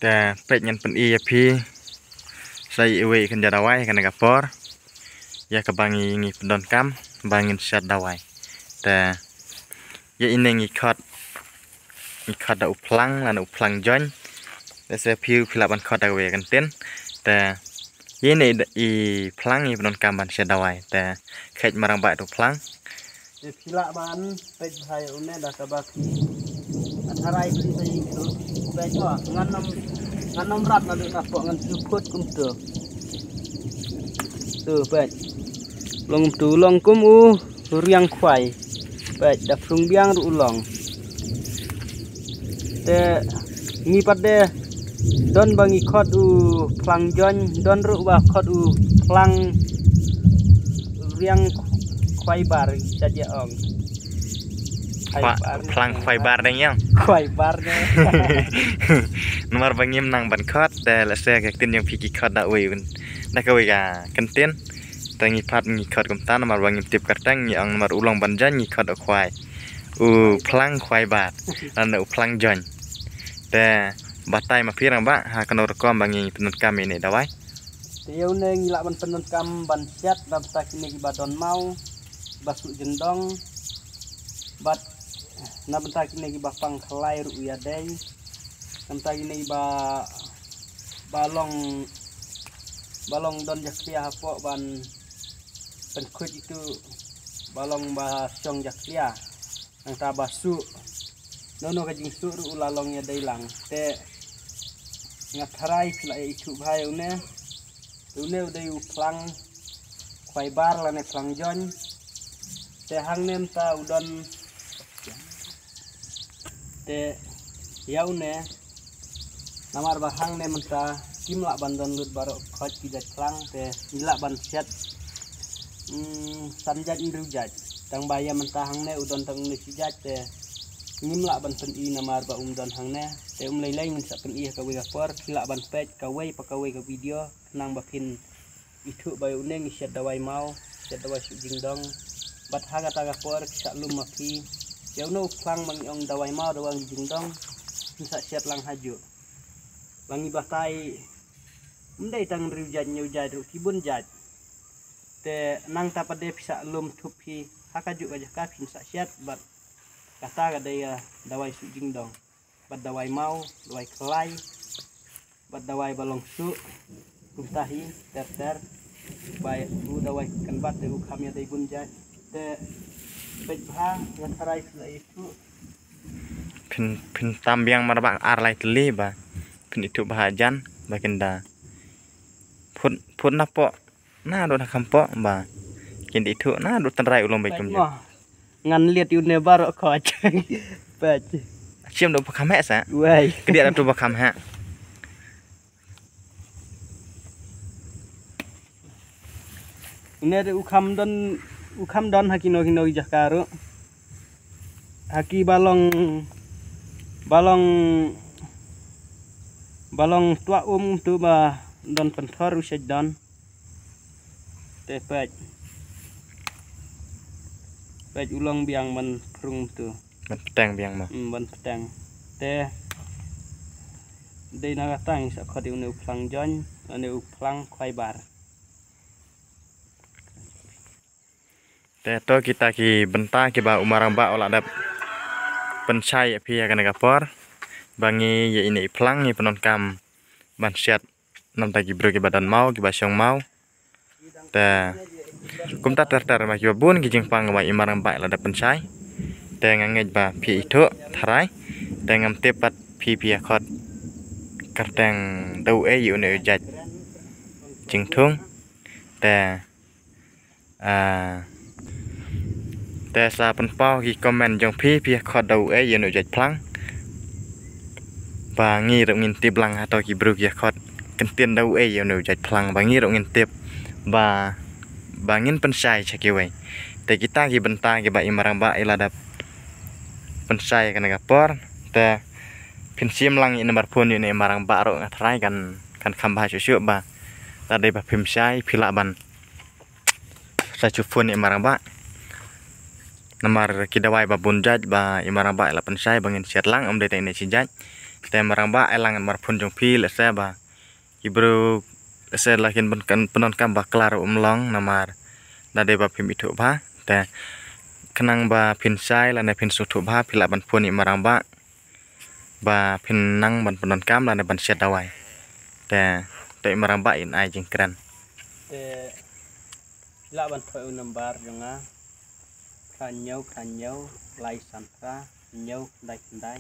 แต่เป็ดยันเป็นอีพี่ใส่เอวีกันจะดาวไว้กันนะครับปอร์ยากบางงี้เป็นดอนกัมบางเงินชัดดาวไว้แต่ยาอินเองอีคอดดาวพลังและดาวพลังย้อนแต่เสียผิวพิลาบันคอดดาวเวกันเต้นแต่ยี่ในอีพลังอีเป็นดอนกัมบันชัดดาวไว้แต่เข็ดมารังใบดาวพลังพิลาบันเป็ดไทยอุเนดาตะบักอันทรายพิสัยituเป็ดว่าngăn nằm rát là được nạp ngăn chụp cốt cũng được từ vậy lòng tú lòng cũng u riang khoai vậy đập rung biang ru lòng te ngi pada don bangi khot u plang jon don ru ba khot u plang riang khoai bar saja ongพลังไฟบาร์ได้ยัง khoai bar nya nomor bangim nang ban khotแต่ละเสียกตินยังพี่กิkhot da oi un da ka oi ga kan tin tangi phat ngi khot kum ta nomor bangim tip kartang ngi ang nomor ulang ban jan ngi khot khwaiพลังไฟบาร์danพลังจอนแต่บัดไตมาพี่รังบะหากันรกอมบางงี้penun kami ini da wai tieu ne ngilak ban penun kam ban siat dam sakini ki badon mau basuk jendong bat na bentar kini ki bapang khelai ru ya dei bentar kini balong don jaklia hapo ban penkut itu balong ba syong jaklia yang ta basu nono ka jing su ru ulalong ya dei lang te ngatharai phila itu bhai une udai plang khwai bar lane plang jon te hang nem ta udon te yaune namar bahang ne menta kimla bandon lut baro khot kidat klang te nila ban siat sanjat indrujat tang baya menta hang ne udon tang ne sijat te ngimla ban pen i namar ba don hang ne te lei min sak pen i ka we por kila ban pet ka we pa ka we ka video nang ba pin itu bayu ne ngi siat dawai mau siat dawai su jingdong bat haga taga por sak lum mapi yau no klang mang ong dawai mau dawang jingdong bisa siat lang haju bangi batai mendai tang riujat nyujat ru kibun jat te nang tapade bisa lum thupi hakaju aja ka pin sak siat bat kata ga daya dawai su jingdong bat dawai mau dawai kelai bat dawai balong su kuntahi ter bay u dawai kan bat u khamya dai bun jat te bejha ngatarai sila itu pin tambiang marabak arlai teli ba pin itu bahajan baginda put napo na do nakampo ba kin itu na do tanrai ulong bai kum ngan liat yu ne baro ko achang baj chiam do pakam ha sa wai kedia do pakam ha ini ukam don hakino jakaro haki balong tua tu ba don pentor usai don tepet pet ulang biang man prung tu man petang biang ma ban petang te dei naga tang sa khodi une uplang jon ane uplang khwai barแต่ตัวkita ki benta ki ba umarang ba ola dap pensai pia kan gapor bangi ya ini plang ni penon kam ban siat nam ta ki bro ki badan mau ki basyong mau ta kum ta tar ma ki bun ki jingpang ba imarang ba la dap pensai te ngangej ba pi itu tharai te ngam tepat pi pia khot kartang dau e yu ne jat jingthung teแต่ซาเป็นเป้าที่คอมเมนต์ยังพี่ขอดูยันอุจจาระพลังบางงี้เราเงินติบลังatau ki bro ya khot kentian dauยันอุจจาระพลังบางงี้เราเงินติบางงี้pensai cakiweแต่kita ki benta ki ba imarang ba iladap pensai kan gaporแต่pinsim lang ini marpun ini imarang ba ro ngatrai kan khambah susu ba tadi ba pensai pilaban sa chufun imarang ba namar kidawai ba bunjat ba imarang ba la pensai bangin siat lang dai ne sijat te marang ba elangan marpun jong pi le se ba ibru se lakin penon kam ba klaro umlong namar na de ba pim itu ba te kenang ba pin sai la ne pin sutu ba pila ban pun i marang ba pin nang ban penon kam la ne ban set dawai te marang ba in ai jing kran te la ban phoi nambar jonga khanyau lai santra nyau ndai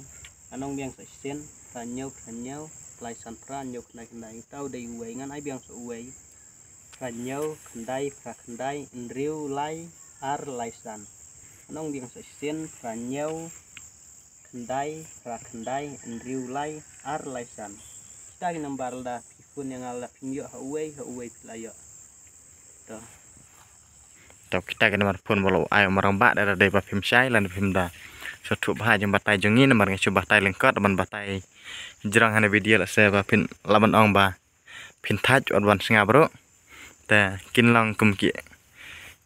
anong biang sa sin khanyau lai santra nyau ndai tau dei uai ngan ai biang sa uai khanyau ndai nriu lai ar lai san anong biang sa sin khanyau ndai nriu lai ar lai san kita ki nambar da pun yang ala pimyo ha uai pilayo to kita kena marpun bolo ayo marang ba da de ba pim sai lan pim da sutu ba jeng batai jongi namar ngi coba tai lengkot ban batai jerang hana video la se ba pin laban ong ba pin taj od ban singa bro te kin long kum ki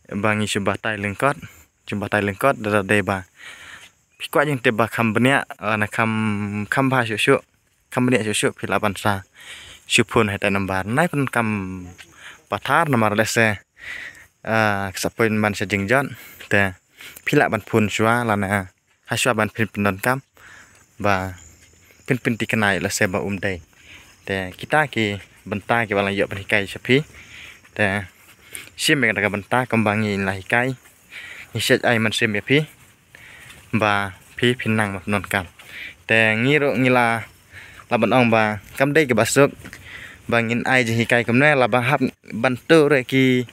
bangi coba tai lengkot da de ba pikwa jeng te ba kham bnia na kham ba shu kham bnia shu pil laban sa supun heta nambar nai pun kam pathar namar lese kesapoin man sa jingjon te pila ban pun swa lana haswa ban pin penon kam ba pin tikenai la se ba dei te kita ki benta ki balang yo penikai sapi te sim me ka benta kambangi la hikai ni set ai man sim ya pi ba pi pinang ma penon kam te ngiro ngila laban ong ba kam dei ke basuk bangin ai je hikai kamne la ba hap bantu re ki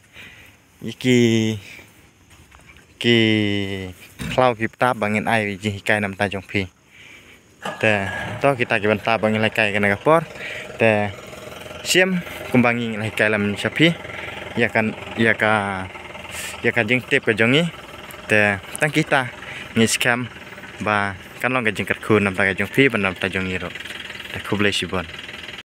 klau ki ta bangin ai ji kai nam ta jong pi te to kita ki banta bangin lai kai kana kapor te sim kumbangi lai kai lam sapi ya ka jing tip ka jongi te tang kita ngi scam ba kan long ka jing kat khun nam ta jong pi ban nam ta jong iro te kublai sibon